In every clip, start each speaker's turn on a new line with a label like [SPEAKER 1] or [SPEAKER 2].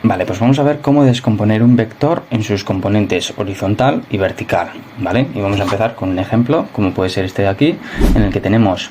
[SPEAKER 1] Vale, pues vamos a ver cómo descomponer un vector en sus componentes horizontal y vertical, ¿vale? Y vamos a empezar con un ejemplo, como puede ser este de aquí, en el que tenemos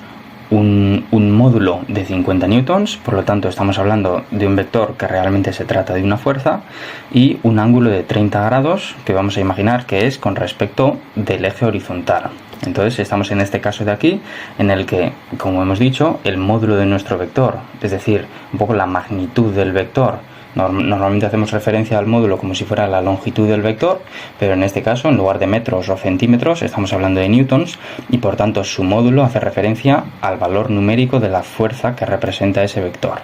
[SPEAKER 1] un módulo de 50 newtons, por lo tanto estamos hablando de un vector que realmente se trata de una fuerza, y un ángulo de 30 grados que vamos a imaginar que es con respecto del eje horizontal. Entonces estamos en este caso de aquí, en el que, como hemos dicho, el módulo de nuestro vector, es decir, un poco la magnitud del vector, normalmente hacemos referencia al módulo como si fuera la longitud del vector, pero en este caso, en lugar de metros o centímetros, estamos hablando de newtons, y por tanto su módulo hace referencia al valor numérico de la fuerza que representa ese vector,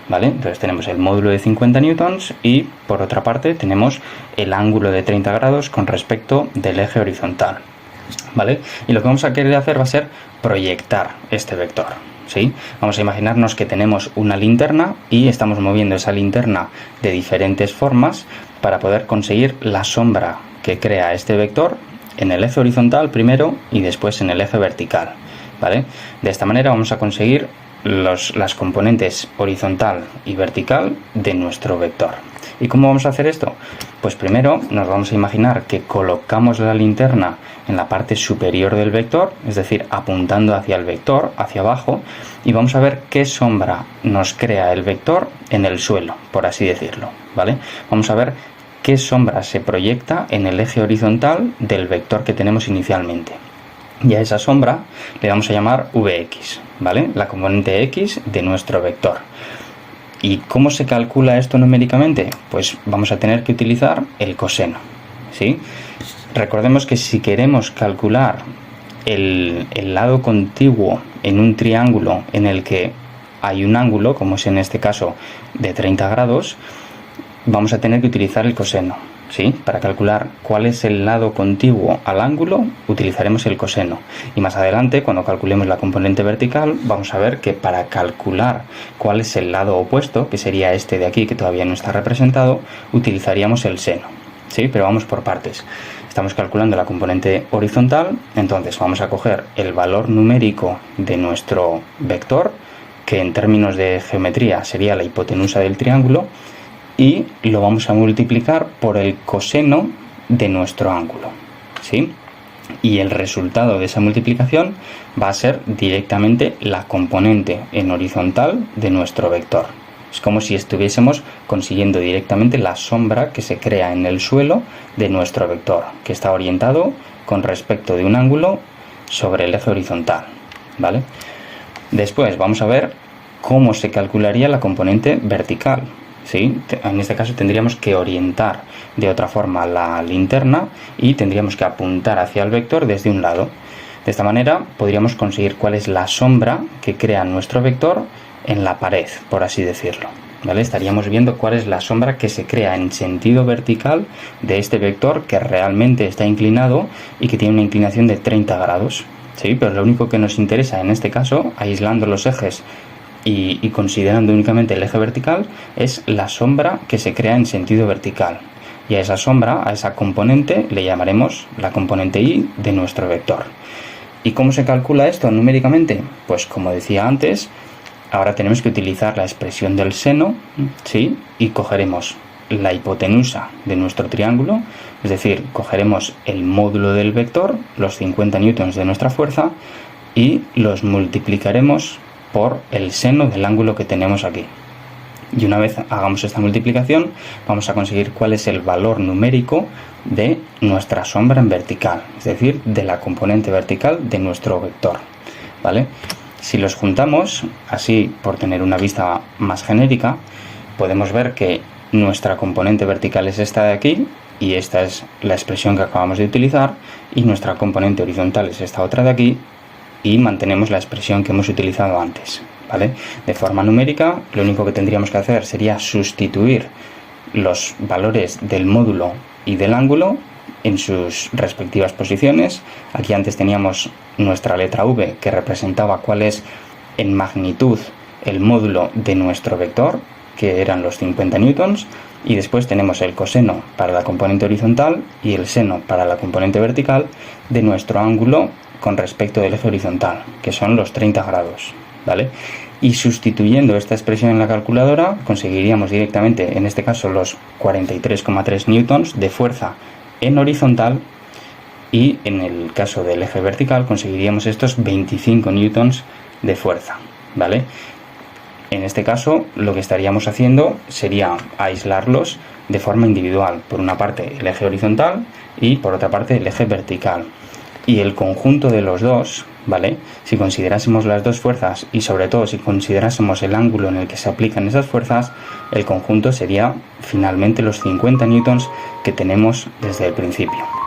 [SPEAKER 1] ¿vale? Entonces tenemos el módulo de 50 newtons y por otra parte tenemos el ángulo de 30 grados con respecto del eje horizontal, ¿vale? Y lo que vamos a querer hacer va a ser proyectar este vector, ¿sí? Vamos a imaginarnos que tenemos una linterna y estamos moviendo esa linterna de diferentes formas para poder conseguir la sombra que crea este vector en el eje horizontal primero y después en el eje vertical, ¿vale? De esta manera vamos a conseguir las componentes horizontal y vertical de nuestro vector. ¿Y cómo vamos a hacer esto? Pues primero nos vamos a imaginar que colocamos la linterna en la parte superior del vector, es decir, apuntando hacia el vector, hacia abajo, y vamos a ver qué sombra nos crea el vector en el suelo, por así decirlo, ¿vale? Vamos a ver qué sombra se proyecta en el eje horizontal del vector que tenemos inicialmente. Y a esa sombra le vamos a llamar Vx, ¿vale? La componente X de nuestro vector. ¿Y cómo se calcula esto numéricamente? Pues vamos a tener que utilizar el coseno, ¿sí? Recordemos que si queremos calcular el lado contiguo en un triángulo en el que hay un ángulo, como es en este caso de 30 grados, vamos a tener que utilizar el coseno, ¿sí? Para calcular cuál es el lado contiguo al ángulo, utilizaremos el coseno. Y más adelante, cuando calculemos la componente vertical, vamos a ver que para calcular cuál es el lado opuesto, que sería este de aquí, que todavía no está representado, utilizaríamos el seno, ¿sí? Pero vamos por partes. Estamos calculando la componente horizontal, entonces vamos a coger el valor numérico de nuestro vector, que en términos de geometría sería la hipotenusa del triángulo, y lo vamos a multiplicar por el coseno de nuestro ángulo, ¿sí? Y el resultado de esa multiplicación va a ser directamente la componente en horizontal de nuestro vector. Es como si estuviésemos consiguiendo directamente la sombra que se crea en el suelo de nuestro vector, que está orientado con respecto de un ángulo sobre el eje horizontal, ¿vale? Después vamos a ver cómo se calcularía la componente vertical, ¿sí? En este caso tendríamos que orientar de otra forma la linterna y tendríamos que apuntar hacia el vector desde un lado. De esta manera podríamos conseguir cuál es la sombra que crea nuestro vector en la pared, por así decirlo, ¿vale? Estaríamos viendo cuál es la sombra que se crea en sentido vertical de este vector que realmente está inclinado y que tiene una inclinación de 30 grados, ¿sí? Pero lo único que nos interesa en este caso, aislando los ejes y considerando únicamente el eje vertical, es la sombra que se crea en sentido vertical. Y a esa sombra, a esa componente, le llamaremos la componente Y de nuestro vector. ¿Y cómo se calcula esto numéricamente? Pues como decía antes, ahora tenemos que utilizar la expresión del seno, ¿sí? Y cogeremos la hipotenusa de nuestro triángulo, es decir, cogeremos el módulo del vector, los 50 newtons de nuestra fuerza, y los multiplicaremos por el seno del ángulo que tenemos aquí. Y una vez hagamos esta multiplicación, vamos a conseguir cuál es el valor numérico de nuestra sombra en vertical, es decir, de la componente vertical de nuestro vector, ¿vale? Si los juntamos, así por tener una vista más genérica, podemos ver que nuestra componente vertical es esta de aquí, y esta es la expresión que acabamos de utilizar, y nuestra componente horizontal es esta otra de aquí, y mantenemos la expresión que hemos utilizado antes, ¿vale? De forma numérica, lo único que tendríamos que hacer sería sustituir los valores del módulo y del ángulo en sus respectivas posiciones. Aquí antes teníamos nuestra letra V, que representaba cuál es en magnitud el módulo de nuestro vector, que eran los 50 newtons, y después tenemos el coseno para la componente horizontal y el seno para la componente vertical de nuestro ángulo con respecto del eje horizontal, que son los 30 grados, ¿vale? Y sustituyendo esta expresión en la calculadora conseguiríamos directamente, en este caso, los 43,3 newtons de fuerza en horizontal, y en el caso del eje vertical conseguiríamos estos 25 newtons de fuerza, ¿vale? En este caso lo que estaríamos haciendo sería aislarlos de forma individual, por una parte el eje horizontal y por otra parte el eje vertical, y el conjunto de los dos, ¿vale? Si considerásemos las dos fuerzas y sobre todo si considerásemos el ángulo en el que se aplican esas fuerzas, el conjunto sería finalmente los 50 newtons que tenemos desde el principio.